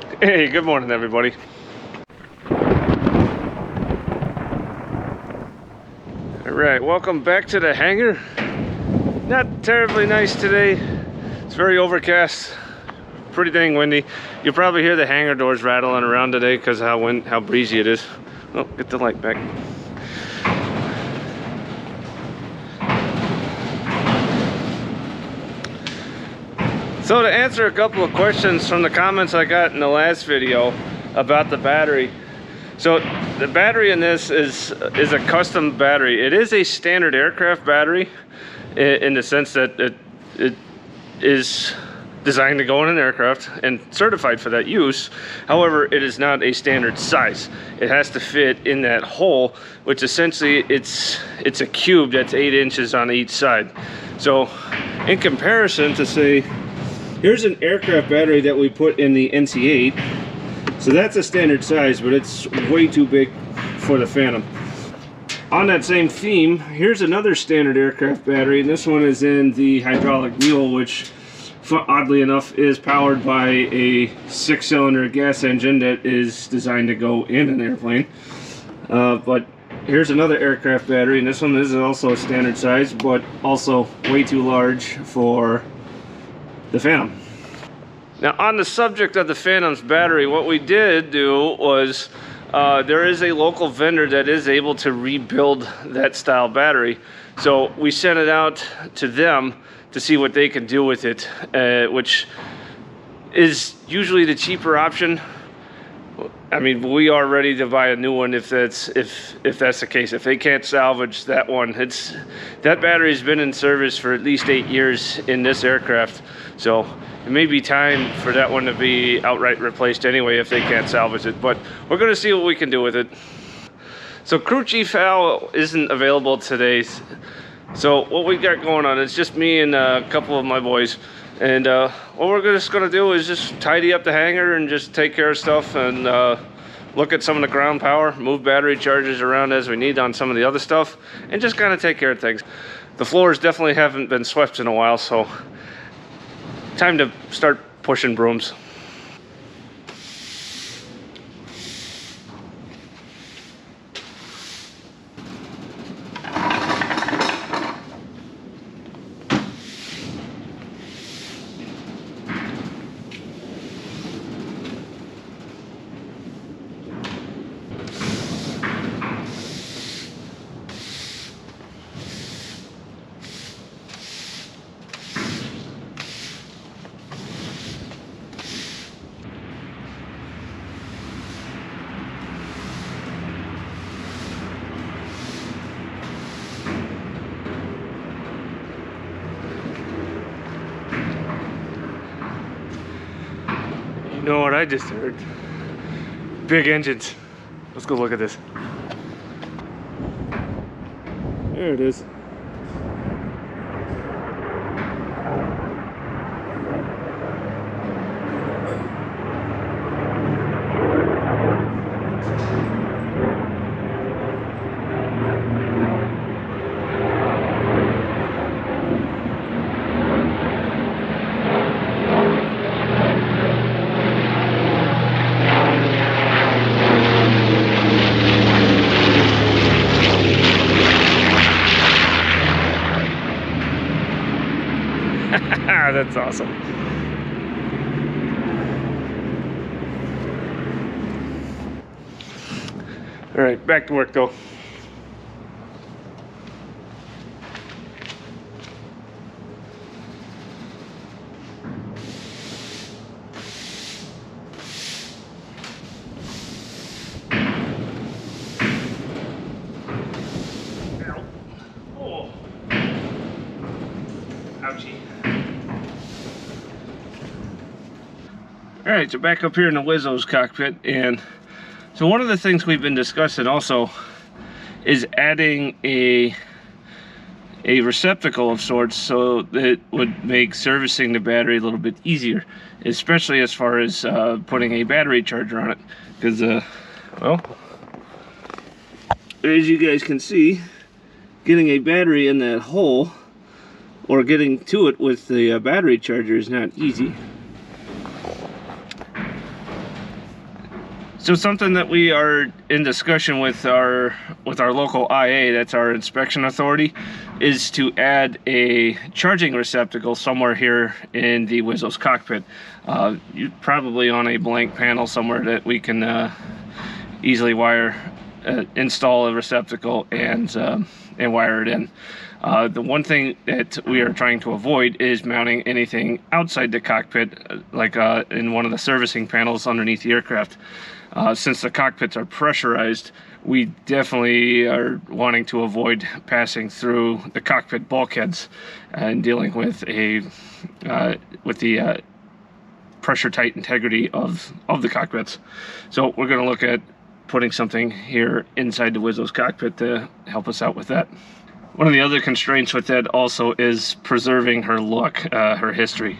Hey, good morning, everybody. All right, welcome back to the hangar. Not terribly nice today. It's very overcast, pretty dang windy. You'll probably hear the hangar doors rattling around today because how breezy it is. Oh, get the light back. So to answer a couple of questions from the comments I got in the last video about the battery. So the battery in this is a custom battery. It is a standard aircraft battery in the sense that it is designed to go in an aircraft and certified for that use. However, it is not a standard size. It has to fit in that hole, which essentially it's a cube that's 8 inches on each side. So in comparison to say, here's an aircraft battery that we put in the NC-8. So that's a standard size, but it's way too big for the Phantom. On that same theme, here's another standard aircraft battery, and this one is in the hydraulic mule, which oddly enough is powered by a 6-cylinder gas engine that is designed to go in an airplane. But here's another aircraft battery, and this one is also a standard size, but also way too large for the Phantom. Now, on the subject of the Phantom's battery, what we did do was there is a local vendor that is able to rebuild that style battery. So we sent it out to them to see what they can do with it, which is usually the cheaper option. I mean, we are ready to buy a new one if that's the case. If they can't salvage that one, that battery's been in service for at least 8 years in this aircraft. So it may be time for that one to be outright replaced anyway if they can't salvage it. But we're going to see what we can do with it. So Crew Chief Al isn't available today. So what we got going on, it's just me and a couple of my boys. And what we're just going to do is just tidy up the hangar and just take care of stuff and look at some of the ground power, move battery chargers around as we need on some of the other stuff, and just kind of take care of things. The floors definitely haven't been swept in a while, so time to start pushing brooms. You know what I just heard? Big engines. Let's go look at this. There it is. That's awesome. All right, back to work though. Oh. Ouchie. All right, so back up here in the Wizzo's cockpit, and so one of the things we've been discussing also is adding a receptacle of sorts so that it would make servicing the battery a little bit easier, especially as far as putting a battery charger on it, because well, as you guys can see, getting a battery in that hole or getting to it with the battery charger is not easy. So something that we are in discussion with our local IA, that's our inspection authority, is to add a charging receptacle somewhere here in the Wizzo's cockpit. Probably on a blank panel somewhere that we can easily install a receptacle and wire it in. The one thing that we are trying to avoid is mounting anything outside the cockpit, like in one of the servicing panels underneath the aircraft. Since the cockpits are pressurized, we definitely are wanting to avoid passing through the cockpit bulkheads and dealing with the pressure tight integrity of the cockpits. So we're going to look at putting something here inside the Wizzo's cockpit to help us out with that. One of the other constraints with that also is preserving her look, her history.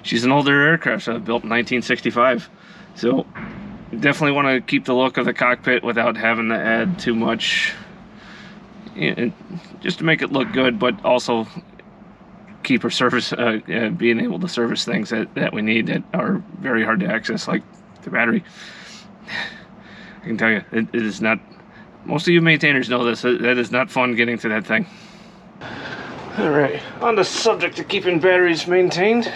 She's an older aircraft, built in 1965. So definitely want to keep the look of the cockpit without having to add too much, just to make it look good, but also keep her service, being able to service things that we need that are very hard to access, like the battery. I can tell you, it is not, most of you maintainers know this, that is not fun getting to that thing. Alright, on the subject of keeping batteries maintained,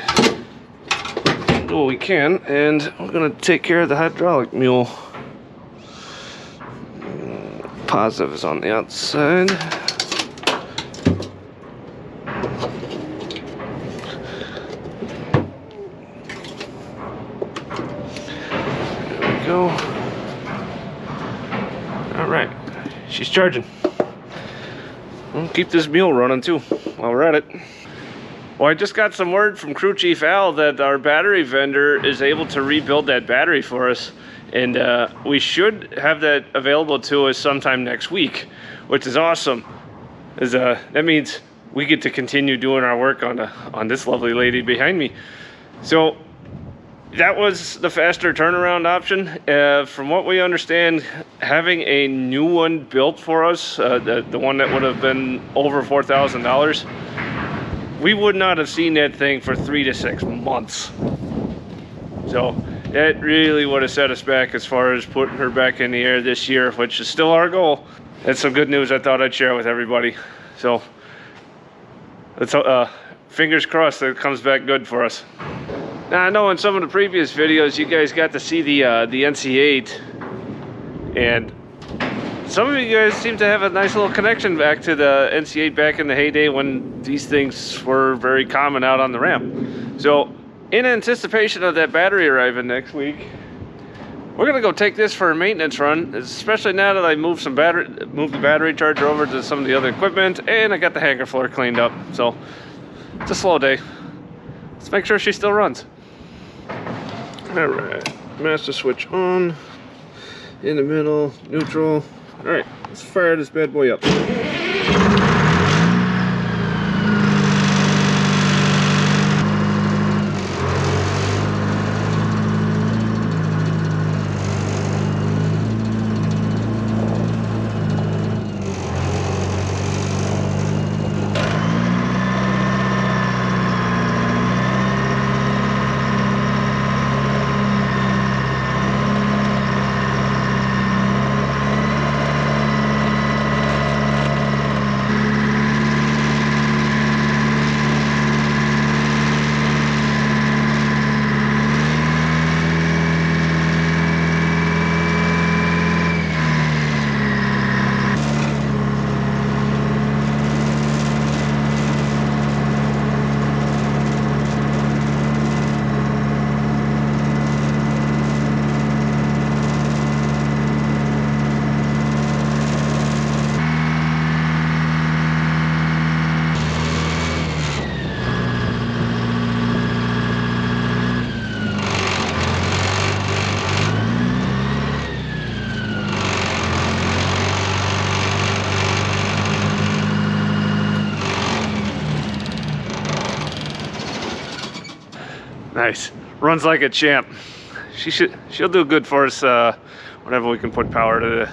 do what we can, and we're going to take care of the hydraulic mule. Positive is on the outside. There we go. Alright, she's charging. We'll keep this mule running too while we're at it. Well, I just got some word from Crew Chief Al that our battery vendor is able to rebuild that battery for us, and we should have that available to us sometime next week, which is awesome. That means we get to continue doing our work on this lovely lady behind me. So that was the faster turnaround option. From what we understand, having a new one built for us, the one that would have been over $4,000, we would not have seen that thing for 3 to 6 months. So that really would have set us back as far as putting her back in the air this year, which is still our goal. That's some good news I thought I'd share with everybody. So let's fingers crossed that it comes back good for us. Now, I know in some of the previous videos you guys got to see the NC-8, and some of you guys seem to have a nice little connection back to the NC-8 back in the heyday when these things were very common out on the ramp. So in anticipation of that battery arriving next week, we're gonna go take this for a maintenance run, especially now that I moved the battery charger over to some of the other equipment, and I got the hangar floor cleaned up. So it's a slow day. Let's make sure she still runs. All right, master switch on, in the middle, neutral. All right, let's fire this bad boy up. Nice. Runs like a champ. She'll do good for us whenever we can put power to the,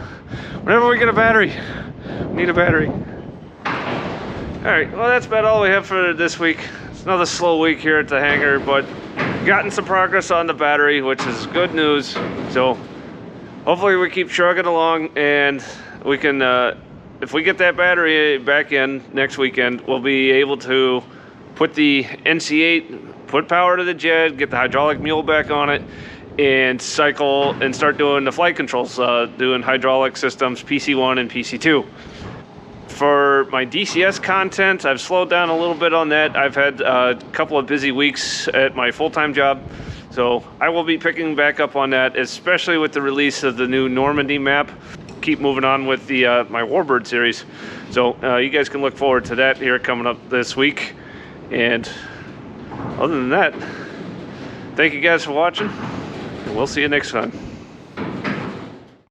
whenever we get a battery. We need a battery. Alright, well that's about all we have for this week. It's another slow week here at the hangar, but gotten some progress on the battery, which is good news. So hopefully we keep chugging along, and we can, if we get that battery back in next weekend, we'll be able to put the NC8, put power to the jet, get the hydraulic mule back on it, and cycle and start doing the flight controls, doing hydraulic systems, PC1 and PC2. For my DCS content, I've slowed down a little bit on that. I've had a couple of busy weeks at my full-time job, so I will be picking back up on that, especially with the release of the new Normandy map. Keep moving on with the my Warbird series, so you guys can look forward to that here coming up this week. And other than that, thank you guys for watching, and we'll see you next time.